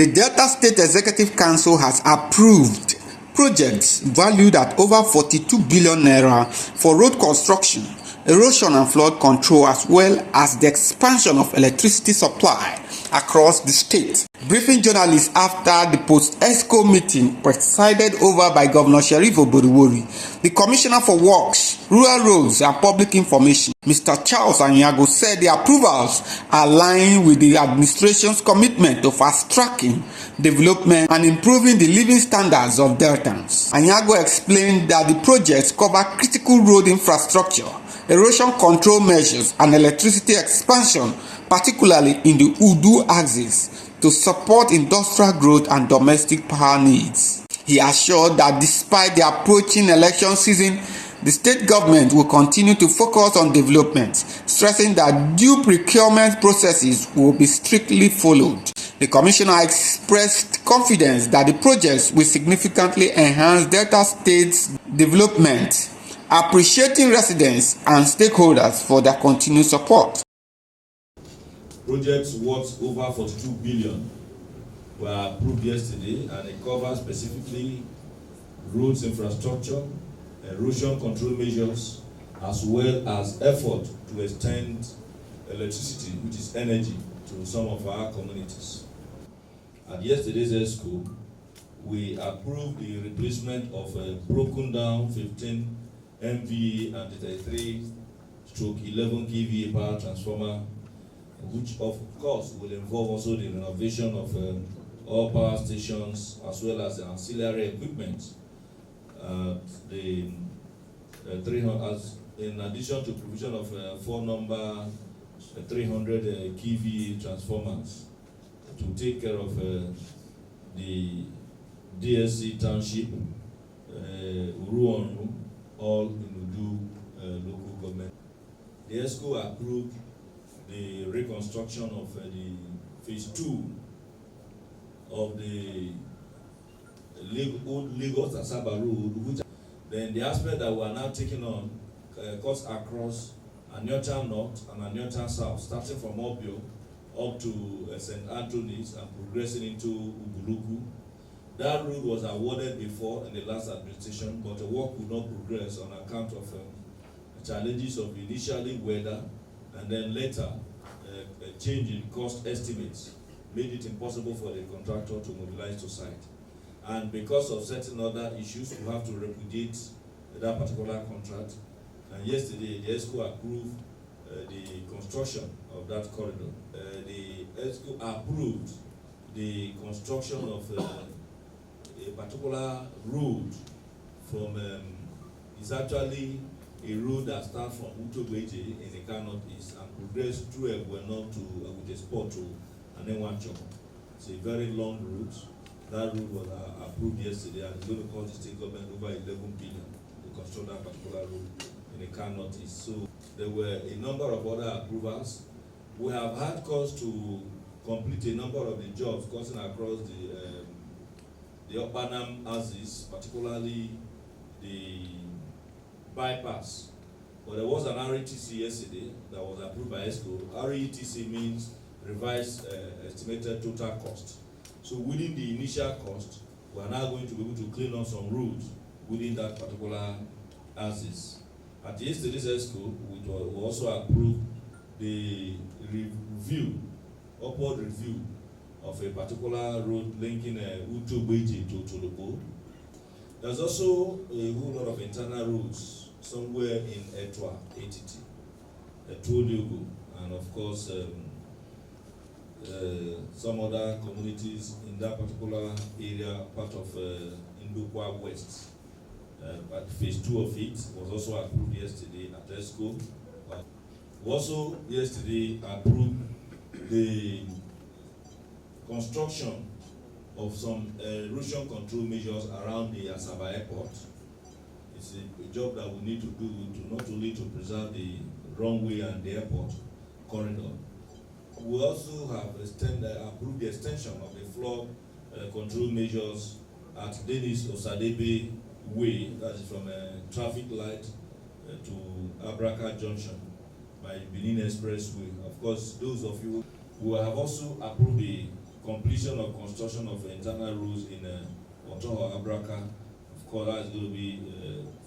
The Delta State Executive Council has approved projects valued at over 42 billion naira for road construction, erosion and flood control, as well as the expansion of electricity supply across the state. Briefing journalists after the post-Exco meeting presided over by Governor Sheriff Oboriwori, the Commissioner for Works, Rural Roads and Public Information, Mr. Charles Anyago, said the approvals align with the administration's commitment to fast-tracking development and improving the living standards of Deltans. Anyago explained that the projects cover critical road infrastructure, erosion control measures and electricity expansion, particularly in the Udu axis, to support industrial growth and domestic power needs. He assured that despite the approaching election season, the state government will continue to focus on development, stressing that due procurement processes will be strictly followed. The commissioner expressed confidence that the projects will significantly enhance Delta State's development, appreciating residents and stakeholders for their continued support. Projects worth over 42 billion were approved yesterday, and it covers specifically roads infrastructure, erosion control measures, as well as effort to extend electricity, which is energy, to some of our communities. At yesterday's Exco, we approved the replacement of a broken down 15 MVA and 33/11 kVA power transformer, which of course will involve also the renovation of all power stations as well as the ancillary equipment. The 300, in addition to provision of 4 300 kVA transformers to take care of the DSC Township, Uruonu, all in Udu local government. The Exco approved the reconstruction of the phase 2 of the old Lagos Asaba Road, which then the aspect that we are now taking on cuts across Anyota North and Anyota South, starting from Obio up to St. Anthony's and progressing into Ubuluku. That road was awarded before in the last administration, but the work could not progress on account of challenges of initially weather, and then later a change in cost estimates made it impossible for the contractor to mobilize to site. And because of certain other issues, we have to repudiate that particular contract. And yesterday, the Exco approved the construction of that corridor. The Exco approved the construction of a particular road from, it's actually a road that starts from Utogbeje in the Car Northeast and progress through Egweno to with a spot to Anenwanchoko. It's a very long route. That road was approved yesterday, and it's going to cost the state government over 11 billion to construct that particular road in the Car Northeast. So there were a number of other approvals. We have had cause to complete a number of the jobs crossing across the Opanam axis, particularly the bypass. But there was an RETC yesterday that was approved by Exco. RETC means revised estimated total cost. So within the initial cost, we are now going to be able to clean up some roads within that particular axis. At yesterday's Exco, we also approved the upward review of a particular road linking Utogbeje to Tolopo. There's also a whole lot of internal roads somewhere in Etwa, ATT, Etwoliogo, and of course some other communities in that particular area, part of Indokwa West. But phase 2 of it was also approved yesterday at Exco. We also yesterday approved the construction of some erosion control measures around the Asaba Airport. It's a job that we need to do to not only to preserve the runway and the airport corridor. We also have approved the extension of the flood control measures at Dennis Osadebe Way, that is from a traffic light to Abraka Junction by Benin Expressway. Of course, those of you who have also approved the completion of construction of internal roads in Otoho Abraka. Of course, that's going to be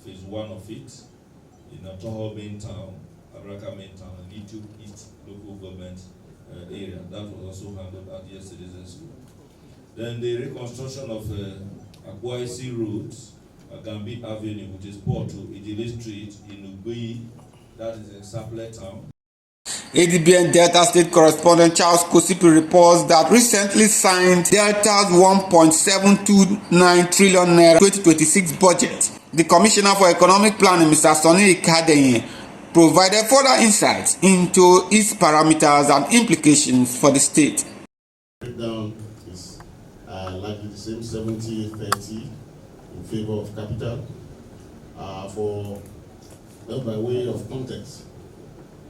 phase 1 of it in Otoho main town, Abraka main town, and Itu East local government area. That was also handled at yesterday's Exco. Then the reconstruction of Akwaisi roads, Gambi Avenue, which is port to Idili Street in Ugui, that is in Sapele town. ADBN Delta State correspondent Charles Kosipi reports that recently signed Delta's 1.729 trillion naira 2026 budget. The Commissioner for Economic Planning, Mr. Sonny Ikadenye, provided further insights into its parameters and implications for the state. Breakdown is likely the same 70-30 in favor of capital. By way of context,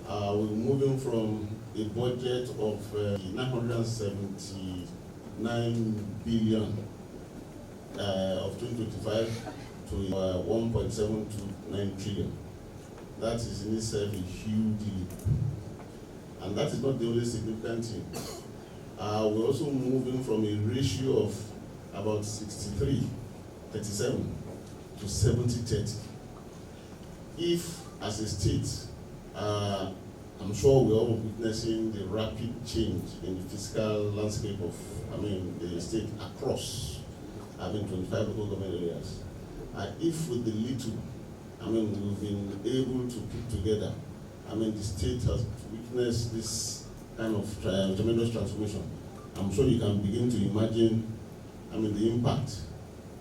we're moving from a budget of 979 billion of 2025 to 1.729 trillion. That is in itself a huge leap. And that is not the only significant thing. We're also moving from a ratio of about 63-37 to 70-30. If, as a state, I'm sure we're all witnessing the rapid change in the fiscal landscape of, the state across, 25 local government areas. If with the little, we've been able to put together, the state has witnessed this kind of tremendous transformation. I'm sure you can begin to imagine, the impact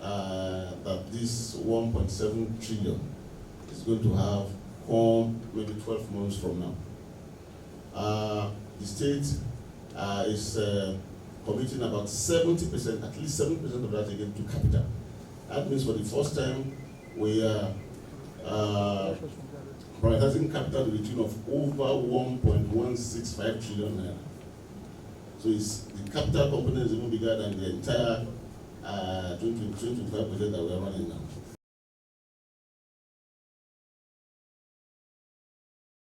that this 1.7 trillion is going to have come maybe 12 months from now. The state is committing about 70%, at least 70% of that again to capital. That means for the first time we are prioritizing capital to the tune of over 1.165 trillion naira. So the capital component is even bigger than the entire 25% that we are running now.